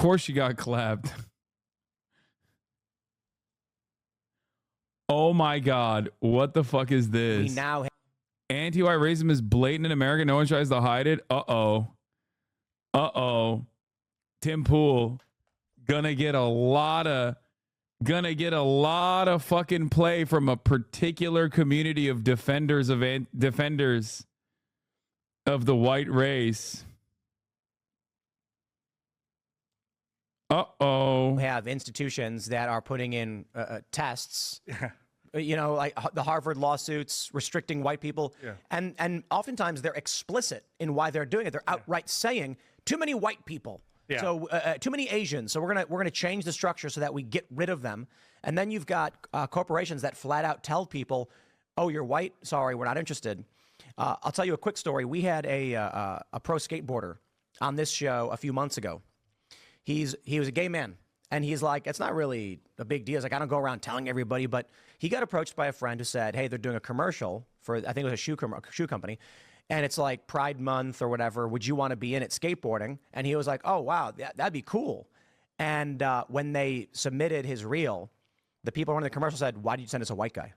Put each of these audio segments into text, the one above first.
course she got clapped. Oh my God. What the fuck is this? We now Anti-white racism is blatant in America. No one tries to hide it. Uh-oh. Uh-oh. Tim Pool gonna get a lot of fucking play from a particular community of defenders of the white race. Uh-oh. We have institutions that are putting in tests, you know, like the Harvard lawsuits restricting white people. Yeah. And oftentimes they're explicit in why they're doing it. They're outright saying too many white people. Yeah. So too many Asians. So we're gonna change the structure so that we get rid of them. And then you've got corporations that flat out tell people, "Oh, you're white. Sorry, we're not interested." I'll tell you a quick story. We had a pro skateboarder on this show a few months ago. He was a gay man, and he's like, it's not really a big deal. He's like, I don't go around telling everybody, but he got approached by a friend who said, hey, they're doing a commercial for, I think it was a shoe company, and it's like Pride Month or whatever. Would you want to be in it skateboarding? And he was like, oh, wow, that'd be cool. And when they submitted his reel, the people running the commercial said, why did you send us a white guy?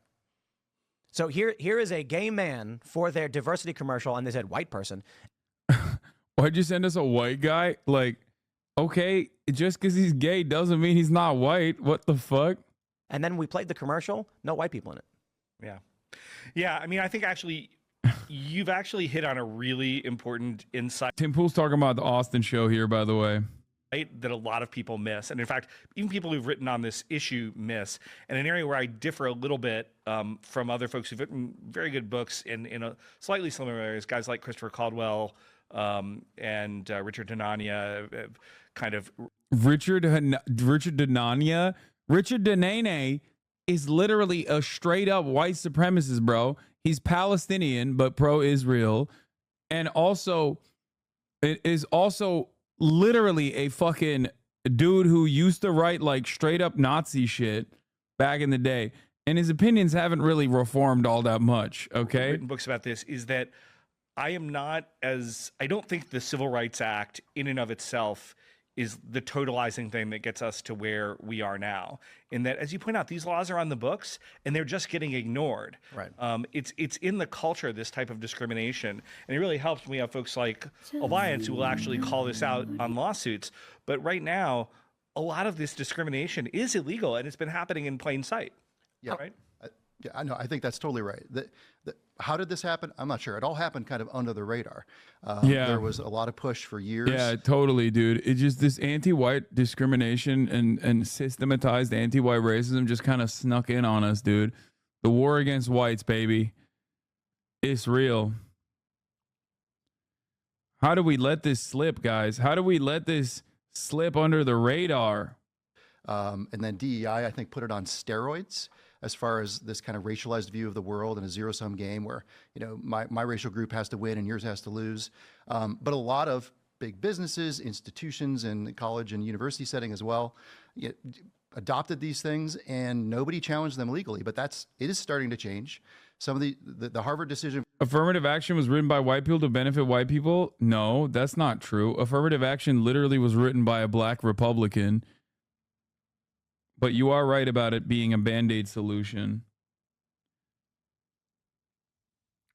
So here is a gay man for their diversity commercial, and they said white person. Why'd you send us a white guy? Like, okay, just because he's gay doesn't mean he's not white. What the fuck? And then we played the commercial. No white people in it. Yeah. Yeah. I mean, I think actually you've actually hit on a really important insight. Tim Pool's talking about the Austin show here, by the way. Right, that a lot of people miss. And in fact, even people who've written on this issue miss. And an area where I differ a little bit from other folks who've written very good books in a slightly similar areas, guys like Christopher Caldwell and Richard Denania, kind of. Richard Denania? Richard Denane is literally a straight up white supremacist, bro. He's Palestinian, but pro-Israel. And also, it is also literally a fucking dude who used to write like straight up Nazi shit back in the day. And his opinions haven't really reformed all that much, okay? Written books about this is that I don't think the Civil Rights Act in and of itself is the totalizing thing that gets us to where we are now. In that, as you point out, these laws are on the books and they're just getting ignored. Right. It's in the culture, this type of discrimination. And it really helps when we have folks like Alliance who will actually call this out on lawsuits. But right now, a lot of this discrimination is illegal and it's been happening in plain sight. Yeah. Right? Yeah, I know. I think that's totally right. How did this happen? I'm not sure. It all happened kind of under the radar. Yeah. There was a lot of push for years. Yeah, totally, dude. It's just this anti-white discrimination and systematized anti-white racism just kind of snuck in on us, dude. The war against whites, baby. It's real. How do we let this slip, guys? How do we let this slip under the radar? And then DEI, I think, put it on steroids as far as this kind of racialized view of the world and a zero-sum game where, you know, my racial group has to win and yours has to lose. But a lot of big businesses, institutions, and college and university setting as well, adopted these things and nobody challenged them legally. But it is starting to change. Some of the Harvard decision. Affirmative action was written by white people to benefit white people? No, that's not true. Affirmative action literally was written by a black Republican. But you are right about it being a Band-Aid solution.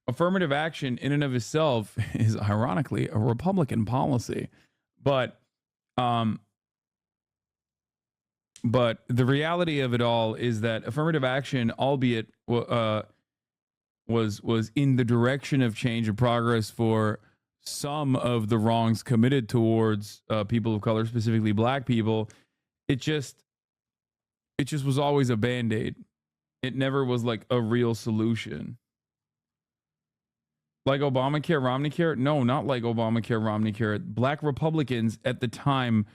Affirmative action in and of itself is ironically a Republican policy. But the reality of it all is that affirmative action, albeit was in the direction of change and progress for some of the wrongs committed towards people of color, specifically black people, it just was always a Band-Aid. It never was like a real solution. Like Obamacare, Romneycare? No, not like Obamacare, Romneycare. Black Republicans at the time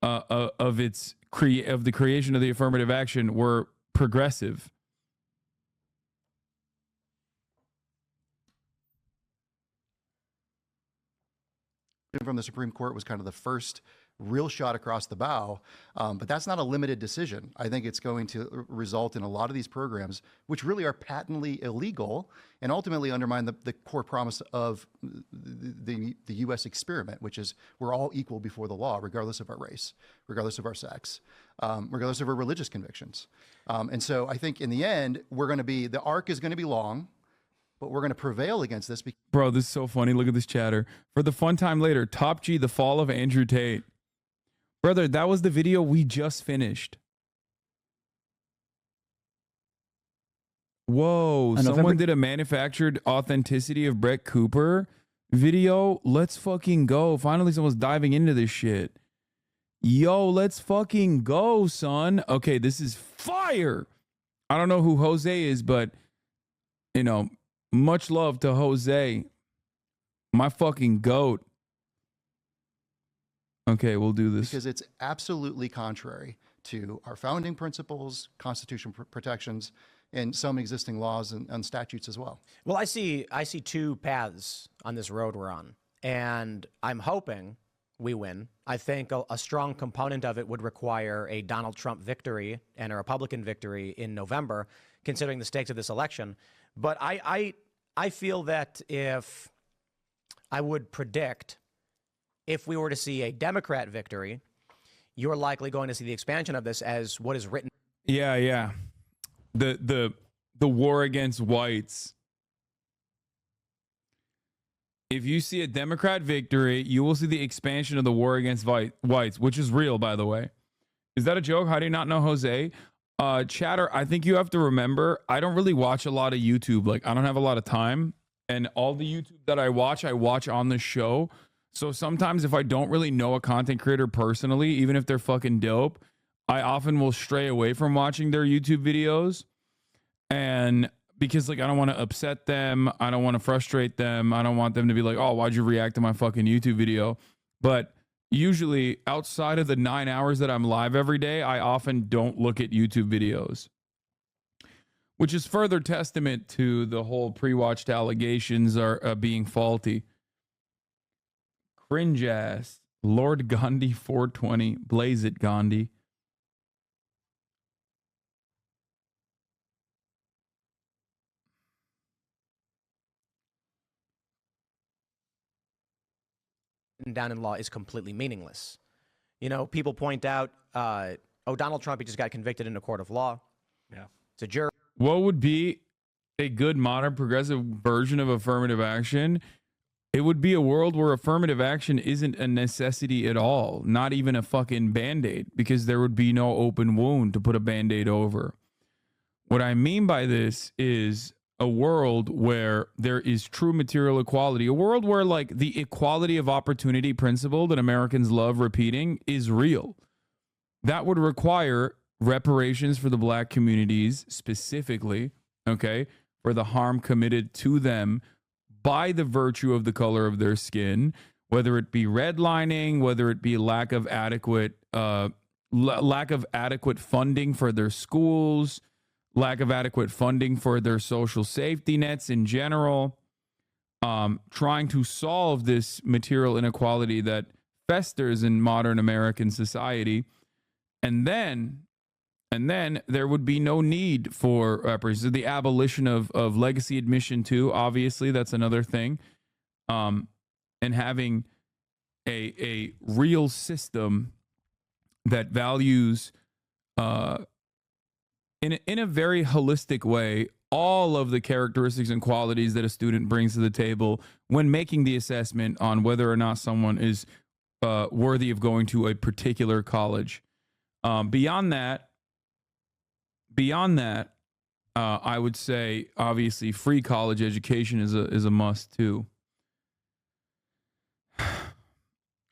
of the creation of the affirmative action were progressive. From the Supreme Court was kind of the first real shot across the bow. But that's not a limited decision. I think it's going to result in a lot of these programs, which really are patently illegal and ultimately undermine the core promise of the U.S. experiment, which is we're all equal before the law, regardless of our race, regardless of our sex, regardless of our religious convictions. And so I think in the end, the arc is going to be long, but we're going to prevail against this. Bro, this is so funny. Look at this chatter. For the fun time later, Top G, the fall of Andrew Tate. Brother, that was the video we just finished. Whoa, someone did a manufactured authenticity of Brett Cooper video. Let's fucking go. Finally, someone's diving into this shit. Yo, let's fucking go, son. Okay, this is fire. I don't know who Jose is, but, you know, much love to Jose, my fucking goat. Okay, we'll do this. Because it's absolutely contrary to our founding principles, constitutional protections, and some existing laws and statutes as well. Well, I see two paths on this road we're on, and I'm hoping we win. I think a strong component of it would require a Donald Trump victory and a Republican victory in November, considering the stakes of this election. But I feel that if I would predict if we were to see a Democrat victory, you're likely going to see the expansion of this as what is written. Yeah. The war against whites. If you see a Democrat victory, you will see the expansion of the war against whites, which is real, by the way. Is that a joke? How do you not know Jose? Chatter, I think you have to remember, I don't really watch a lot of YouTube. Like, I don't have a lot of time. And all the YouTube that I watch on the show. So sometimes if I don't really know a content creator personally, even if they're fucking dope, I often will stray away from watching their YouTube videos. And because, like, I don't want to upset them. I don't want to frustrate them. I don't want them to be like, oh, why'd you react to my fucking YouTube video? But usually outside of the 9 hours that I'm live every day, I often don't look at YouTube videos, which is further testament to the whole pre-watched allegations are being faulty. Cringe ass. Lord Gandhi 420. Blaze it, Gandhi. Down in law is completely meaningless. You know, people point out, Donald Trump, he just got convicted in a court of law. Yeah. It's a jury. What would be a good modern progressive version of affirmative action? It would be a world where affirmative action isn't a necessity at all, not even a fucking Band-Aid, because there would be no open wound to put a Band-Aid over. What I mean by this is a world where there is true material equality, a world where, like, the equality of opportunity principle that Americans love repeating is real. That would require reparations for the black communities specifically, okay, for the harm committed to them by the virtue of the color of their skin, whether it be redlining, whether it be lack of adequate funding for their schools, lack of adequate funding for their social safety nets in general, trying to solve this material inequality that festers in modern American society. And then there would be no need for reparations. The abolition of legacy admission too, obviously, that's another thing. And having a real system that values in a very holistic way all of the characteristics and qualities that a student brings to the table when making the assessment on whether or not someone is worthy of going to a particular college. Beyond that, I would say obviously free college education is a must too.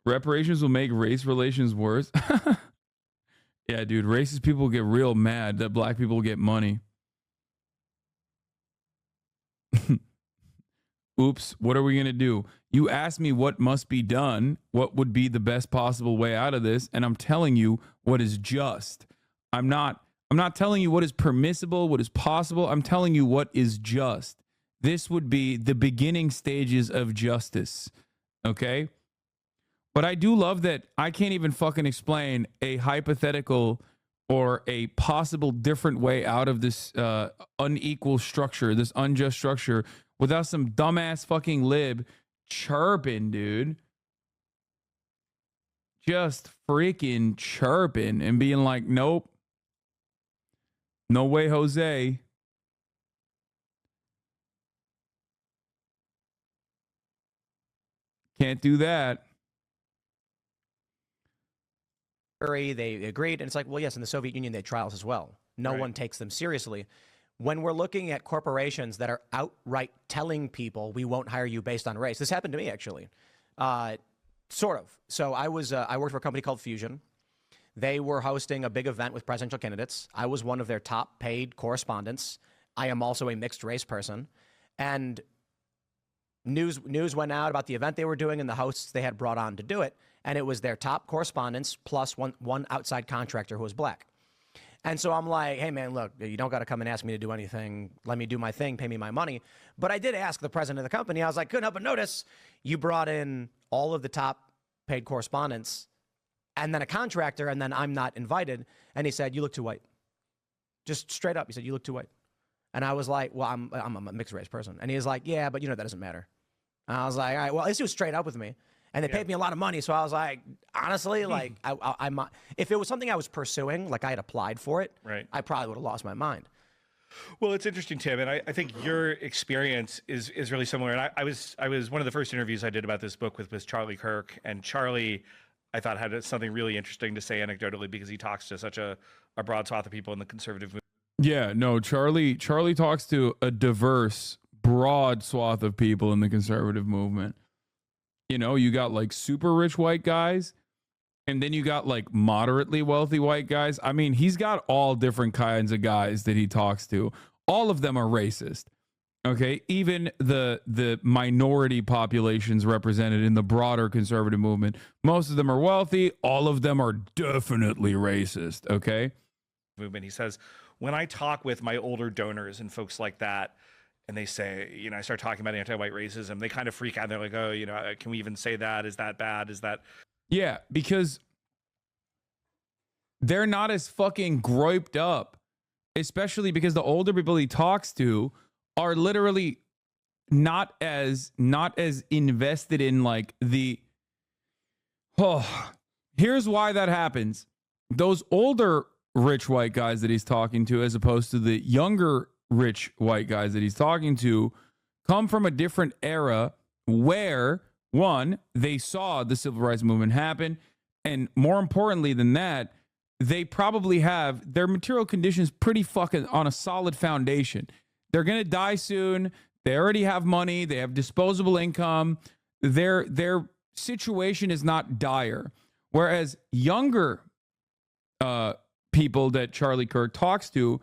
Reparations will make race relations worse. Yeah, dude, racist people get real mad that black people get money. Oops, what are we going to do? You asked me what must be done, what would be the best possible way out of this, and I'm telling you what is just. I'm not telling you what is permissible, what is possible. I'm telling you what is just. This would be the beginning stages of justice, okay? But I do love that I can't even fucking explain a hypothetical or a possible different way out of this unequal structure, this unjust structure, without some dumbass fucking lib chirping, dude. Just freaking chirping and being like, nope. No way, Jose. Can't do that. They agreed, and it's like, well, yes, in the Soviet Union, they had trials as well. No one takes them seriously. When we're looking at corporations that are outright telling people we won't hire you based on race, this happened to me actually, sort of. So I worked for a company called Fusion. They were hosting a big event with presidential candidates. I was one of their top paid correspondents. I am also a mixed race person, and news went out about the event they were doing and the hosts they had brought on to do it. And it was their top correspondents plus one outside contractor who was black. And so I'm like, hey, man, look, you don't got to come and ask me to do anything. Let me do my thing. Pay me my money. But I did ask the president of the company. I was like, couldn't help but notice you brought in all of the top paid correspondents and then a contractor, and then I'm not invited. And he said, you look too white. Just straight up. He said, you look too white. And I was like, well, I'm a mixed race person. And he was like, yeah, but that doesn't matter. And I was like, all right, well, at least he was straight up with me. And they paid me a lot of money. So I was like, honestly, like, I'm if it was something I was pursuing, like I had applied for it, I probably would have lost my mind. Well, it's interesting, Tim, and I think your experience is really similar. And I was one of the first interviews I did about this book with Charlie Kirk, and Charlie, I thought, had something really interesting to say anecdotally because he talks to such a broad swath of people in the conservative movement. Yeah, no, Charlie talks to a diverse, broad swath of people in the conservative movement. You got like super rich white guys, and then you got like moderately wealthy white guys. I mean, he's got all different kinds of guys that he talks to. All of them are racist. Okay, even the minority populations represented in the broader conservative movement, most of them are wealthy. All of them are definitely racist. Okay, movement. He says, when I talk with my older donors and folks like that, and they say, I start talking about anti-white racism, they kind of freak out. They're like, oh, can we even say that? Is that bad? Is that? Yeah, because they're not as fucking groped up, especially because the older people he talks to are literally not as invested in like here's why that happens. Those older rich white guys that he's talking to, as opposed to the younger rich white guys that he's talking to, come from a different era where, one, they saw the civil rights movement happen, and more importantly than that, they probably have their material conditions pretty fucking on a solid foundation. They're gonna die soon. They already have money. They have disposable income. Their situation is not dire. Whereas younger people that Charlie Kirk talks to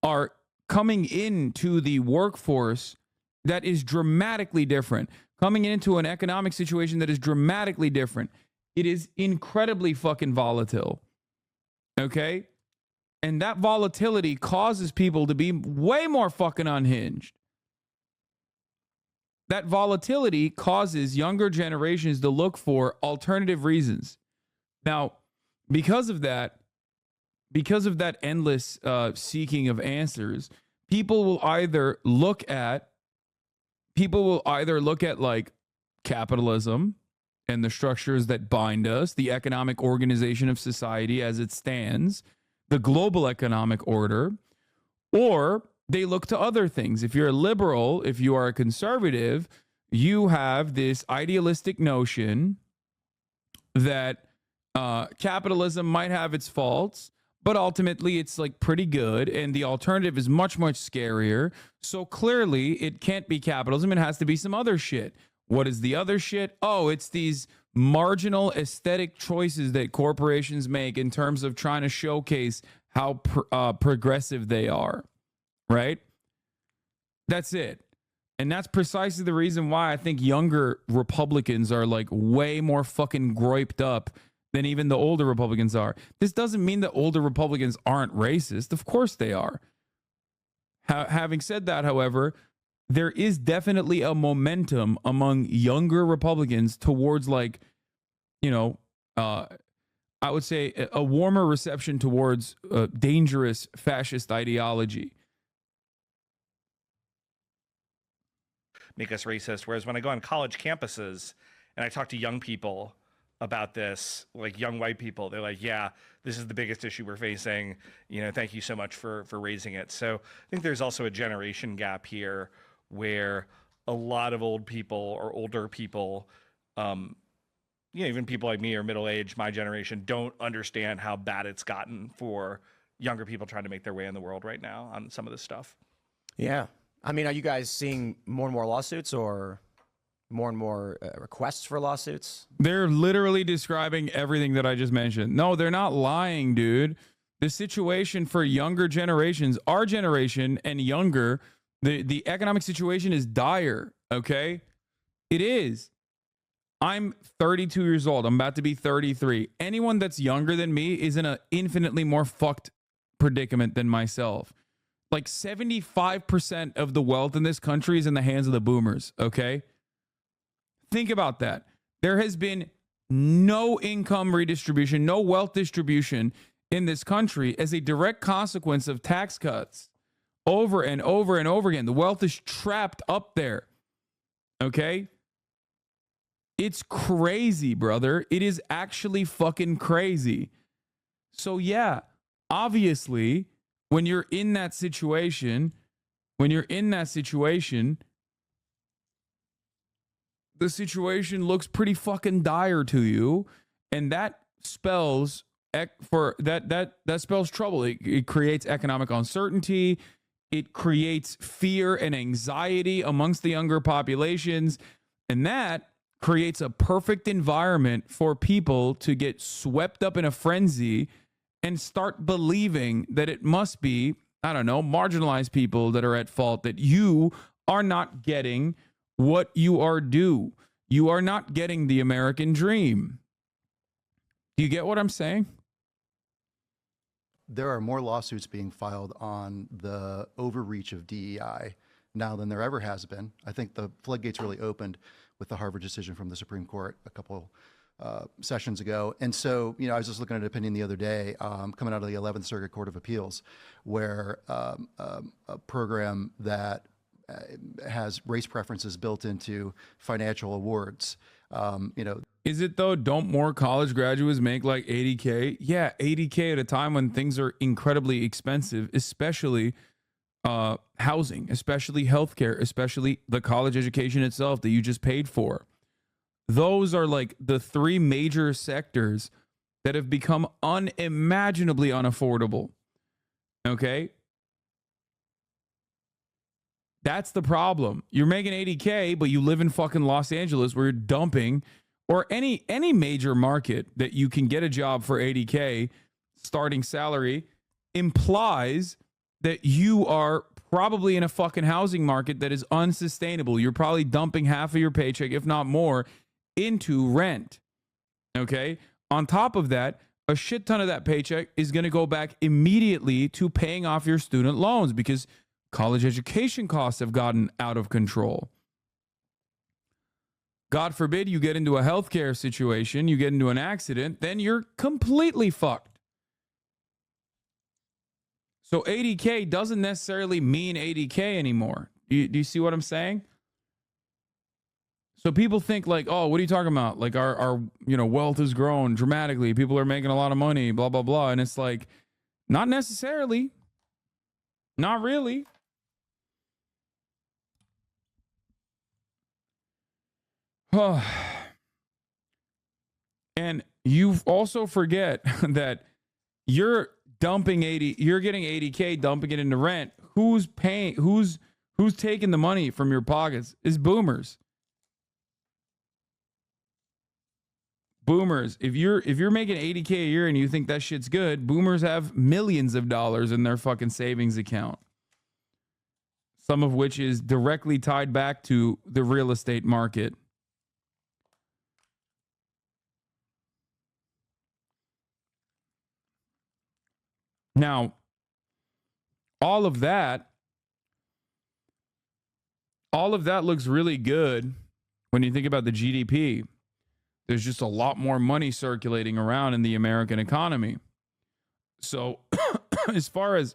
are coming into the workforce that is dramatically different, coming into an economic situation that is dramatically different. It is incredibly fucking volatile. Okay? And that volatility causes people to be way more fucking unhinged. That volatility causes younger generations to look for alternative reasons. Now, because of that endless seeking of answers, people will either look at like capitalism and the structures that bind us, the economic organization of society as it stands, the global economic order, or they look to other things. If you're a liberal, if you are a conservative, you have this idealistic notion that capitalism might have its faults, but ultimately it's like pretty good, and the alternative is much, much scarier. So clearly it can't be capitalism. It has to be some other shit. What is the other shit? Oh, it's these marginal aesthetic choices that corporations make in terms of trying to showcase how progressive they are, right? That's it. And that's precisely the reason why I think younger Republicans are like way more fucking groped up than even the older Republicans are. This doesn't mean that older Republicans aren't racist. Of course they are. Having said that, however, there is definitely a momentum among younger Republicans towards like you know, I would say a warmer reception towards dangerous fascist ideology. Make us racist. Whereas when I go on college campuses and I talk to young people about this, like young white people, they're like, yeah, this is the biggest issue we're facing. You know, thank you so much for raising it. So I think there's also a generation gap here where a lot of old people or older people, you know, even people like me or middle-aged, my generation, don't understand how bad it's gotten for younger people trying to make their way in the world right now on some of this stuff. Yeah. I mean, are you guys seeing more and more lawsuits or more and more requests for lawsuits? They're literally describing everything that I just mentioned. No, they're not lying, dude. The situation for younger generations, our generation and younger, the economic situation is dire, okay? It is. I'm 32 years old. I'm about to be 33. Anyone that's younger than me is in an infinitely more fucked predicament than myself. Like 75% of the wealth in this country is in the hands of the boomers, okay? Think about that. There has been no income redistribution, no wealth distribution in this country as a direct consequence of tax cuts over and over and over again. The wealth is trapped up there, okay? It's crazy, brother. It is actually fucking crazy. So yeah, obviously, when you're in that situation, the situation looks pretty fucking dire to you, and that spells that spells trouble. It creates economic uncertainty. It creates fear and anxiety amongst the younger populations, and that creates a perfect environment for people to get swept up in a frenzy and start believing that it must be, I don't know, marginalized people that are at fault, that you are not getting what you are due. You are not getting the American dream. Do you get what I'm saying? There are more lawsuits being filed on the overreach of DEI now than there ever has been. I think the floodgates really opened with the Harvard decision from the Supreme Court a couple sessions ago. And so, you know, I was just looking at an opinion the other day coming out of the 11th Circuit Court of Appeals, where a program that has race preferences built into financial awards, you know. Is it though? Don't more college graduates make like 80K? Yeah, 80K at a time when things are incredibly expensive, especially housing, especially healthcare, especially the college education itself that you just paid for. Those are like the three major sectors that have become unimaginably unaffordable. Okay? That's the problem. You're making 80K, but you live in fucking Los Angeles where you're dumping, or any major market that you can get a job for 80K starting salary implies that you are probably in a fucking housing market that is unsustainable. You're probably dumping half of your paycheck, if not more, into rent. Okay? On top of that, a shit ton of that paycheck is going to go back immediately to paying off your student loans because college education costs have gotten out of control. God forbid you get into a healthcare situation, you get into an accident, then you're completely fucked. So 80K doesn't necessarily mean 80K anymore. Do you see what I'm saying? So people think like, oh, what are you talking about? Like our wealth has grown dramatically. People are making a lot of money, blah, blah, blah. And it's like, not necessarily. Not really. And you also forget that you're getting 80K, dumping it into rent. Who's paying? Who's taking the money from your pockets? Is boomers. Boomers. If you're making 80K a year and you think that shit's good, boomers have millions of dollars in their fucking savings account. Some of which is directly tied back to the real estate market. Now, all of that looks really good when you think about the GDP. There's just a lot more money circulating around in the American economy. So as far as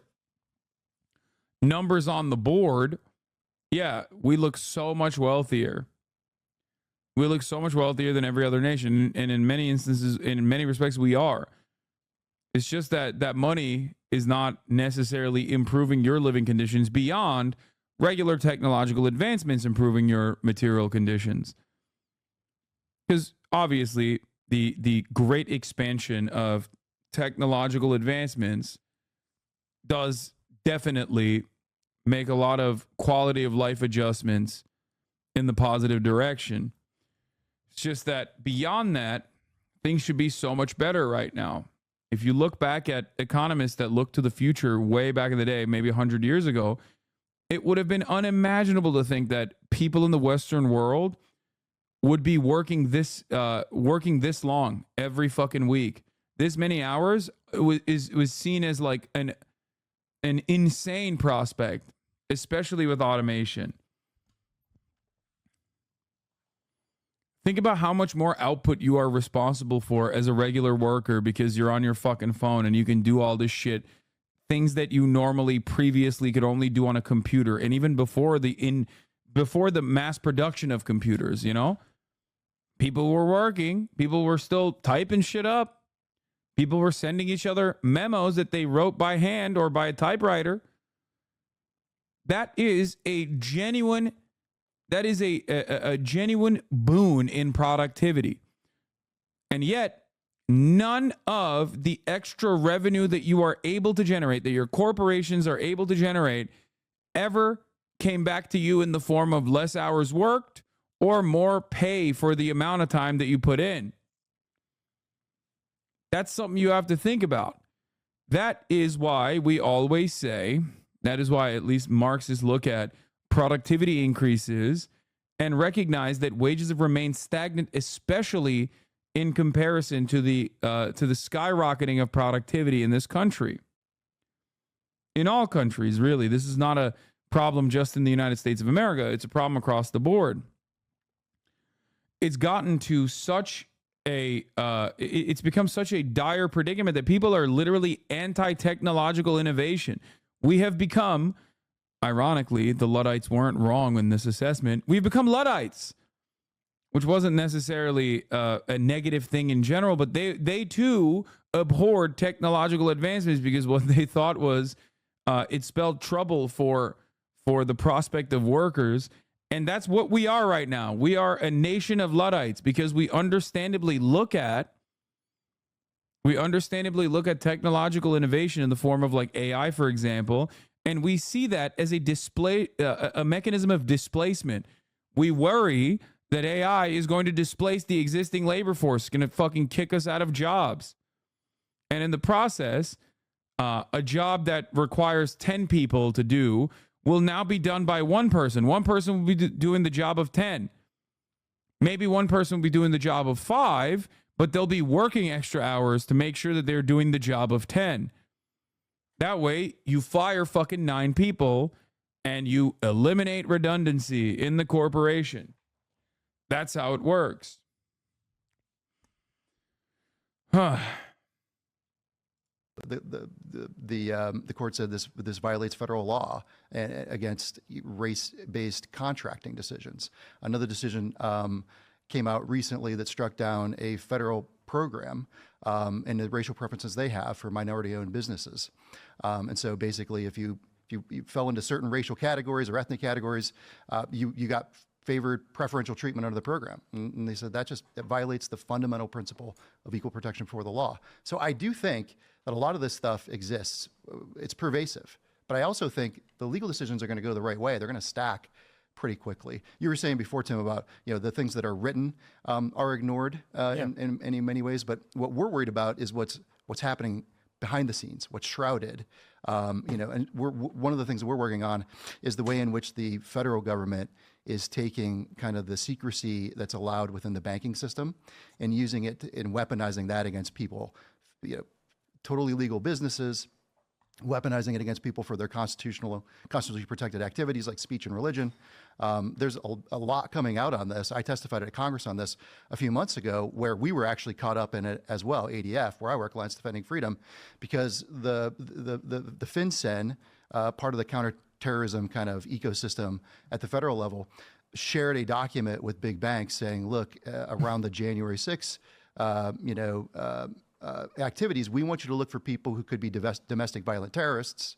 numbers on the board, yeah, we look so much wealthier. We look so much wealthier than every other nation. And in many instances, in many respects, we are. It's just that that money is not necessarily improving your living conditions beyond regular technological advancements improving your material conditions. Because obviously, the great expansion of technological advancements does definitely make a lot of quality of life adjustments in the positive direction. It's just that beyond that, things should be so much better right now. If you look back at economists that looked to the future way back in the day, maybe 100 years ago, it would have been unimaginable to think that people in the Western world would be working this long every fucking week. This many hours was seen as like an insane prospect, especially with automation. Think about how much more output you are responsible for as a regular worker because you're on your fucking phone and you can do all this shit. Things that you normally previously could only do on a computer. And even before the mass production of computers, you know? People were working. People were still typing shit up. People were sending each other memos that they wrote by hand or by a typewriter. That is a genuine boon in productivity. And yet, none of the extra revenue that you are able to generate, that your corporations are able to generate, ever came back to you in the form of less hours worked or more pay for the amount of time that you put in. That's something you have to think about. That is why we always say, that is why at least Marxists look at productivity increases and recognize that wages have remained stagnant, especially in comparison to the skyrocketing of productivity in this country. In all countries, really. This is not a problem just in the United States of America. It's a problem across the board. It's gotten to such it's become such a dire predicament that people are literally anti-technological innovation. We have become, ironically, the Luddites weren't wrong in this assessment. We've become Luddites, which wasn't necessarily a negative thing in general, but they too abhorred technological advancements because what they thought was it spelled trouble for the prospect of workers. And that's what we are right now. We are a nation of Luddites because we understandably look at technological innovation in the form of like AI, for example, and we see that as a mechanism of displacement. We worry that AI is going to displace the existing labor force, going to fucking kick us out of jobs. And in the process, a job that requires 10 people to do will now be done by one person. One person will be doing the job of 10. Maybe one person will be doing the job of 5, but they'll be working extra hours to make sure that they're doing the job of 10. That way, you fire fucking 9 people and you eliminate redundancy in the corporation. That's how it works. The court said this violates federal law against race-based contracting decisions. Another decision came out recently that struck down a federal program and the racial preferences they have for minority-owned businesses. And so basically, if you fell into certain racial categories or ethnic categories, you got favored preferential treatment under the program. And they said that violates the fundamental principle of equal protection before the law. So I do think that a lot of this stuff exists. It's pervasive. But I also think the legal decisions are going to go the right way. They're going to stack pretty quickly. You were saying before, Tim, about the things that are written are ignored in many ways. But what we're worried about is what's happening behind the scenes, what's shrouded. And one of the things that we're working on is the way in which the federal government is taking kind of the secrecy that's allowed within the banking system and using it and weaponizing that against people, totally legal businesses, weaponizing it against people for their constitutionally protected activities like speech and religion. There's a lot coming out on this. I testified at Congress on this a few months ago, where we were actually caught up in it as well, ADF, where I work, Alliance Defending Freedom, because the FinCEN, part of the counterterrorism kind of ecosystem at the federal level, shared a document with big banks saying, look, around the January 6th, activities, we want you to look for people who could be domestic violent terrorists.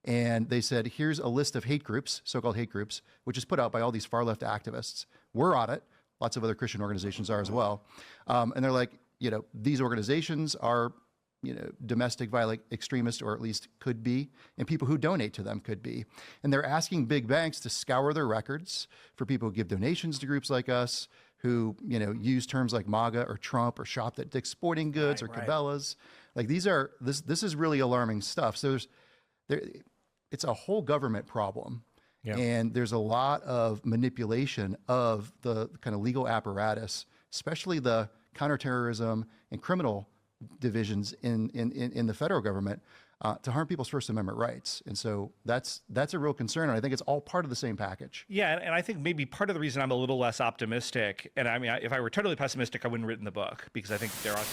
And they said, here's a list of hate groups, so-called hate groups, which is put out by all these far-left activists. We're on it. Lots of other Christian organizations are as well. And they're like, these organizations are, domestic violent extremists, or at least could be, and people who donate to them could be. And they're asking big banks to scour their records for people who give donations to groups like us, who use terms like MAGA or Trump or shop at Dick's Sporting Goods or Cabela's. Like this is really alarming stuff. So it's a whole government problem. Yeah. And there's a lot of manipulation of the kind of legal apparatus, especially the counterterrorism and criminal divisions in the federal government, to harm people's First Amendment rights. And so that's a real concern. And I think it's all part of the same package. Yeah. And I think maybe part of the reason I'm a little less optimistic, and I mean, if I were totally pessimistic, I wouldn't have written the book, because I think there are